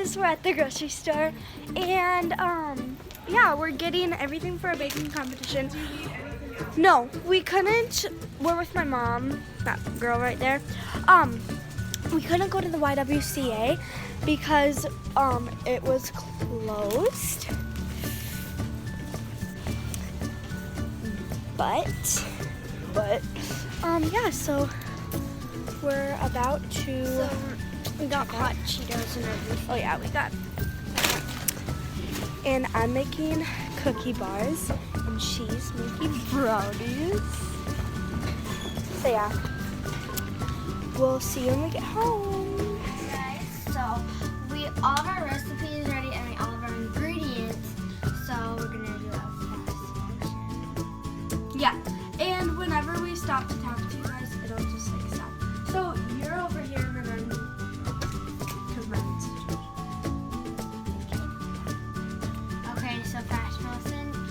guys, we're at the grocery store, and yeah, we're getting everything for a baking competition. No, we couldn't. We're with my mom, that girl right there. We couldn't go to the YWCA because it was closed. But yeah, so we're about to. So we got hot Cheetos and everything. Oh yeah, we got. And I'm making cookie bars, and she's making brownies. So yeah, we'll see you when we get home. Guys, so all of our recipes ready and all of our ingredients. So we're gonna do a fast function. Yeah, and whenever we stop to talk to you guys, it'll just like stop. So you're over here, and then I'm, because mine's. Okay, so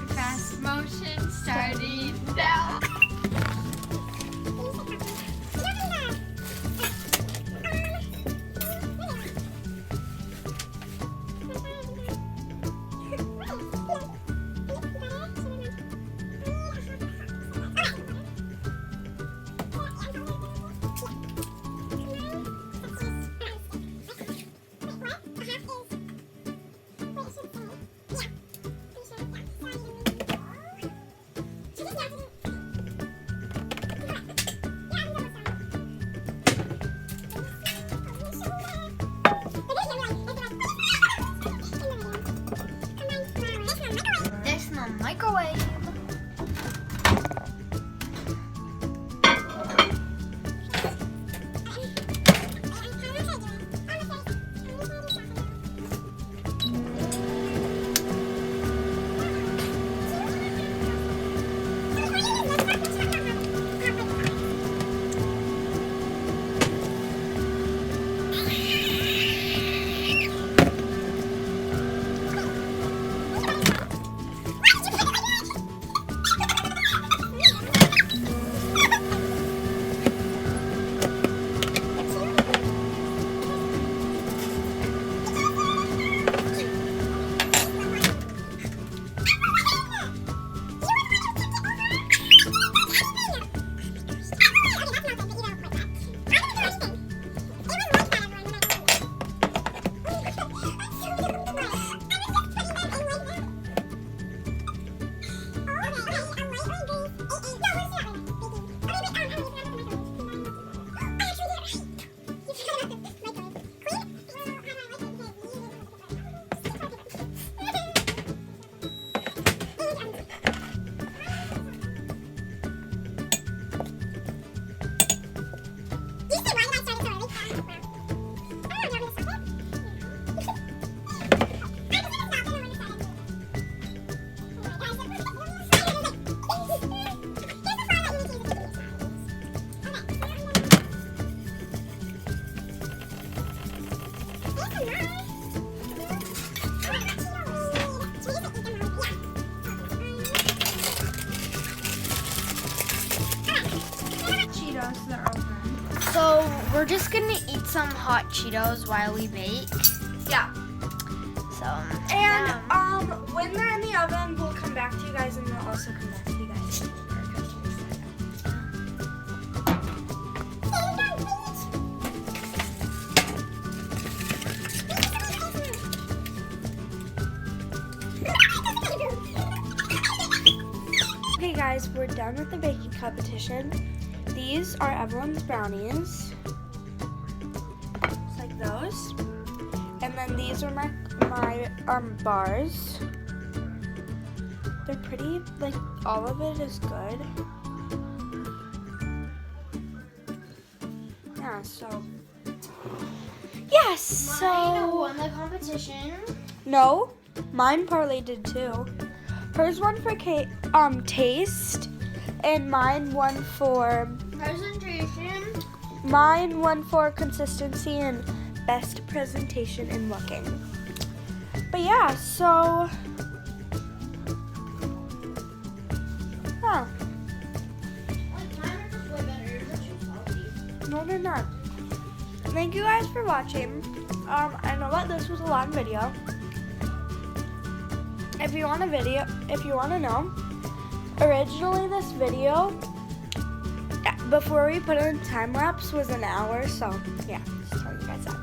fast motion starting now. This in the microwave. So we're just gonna eat some hot Cheetos while we bake. Yeah. So And when they're in the oven, we'll come back to you guys, and we'll also come back to you guys. Okay guys, we're done with the baking competition. These are Evelyn's brownies. Just like those. And then these are my bars. They're pretty, like all of it is good. Yeah, so yes, so mine won the competition. no, mine Parlay did too. Hers won for taste, and mine won for Presentation. Mine won for consistency and best presentation in looking. But yeah, so Like mine are just way better. Yours are too salty. no, they're not. thank you guys for watching. I know that this was a long video. If you want to know, originally this video, before we put in time lapse, was an hour. So yeah, just telling you guys that.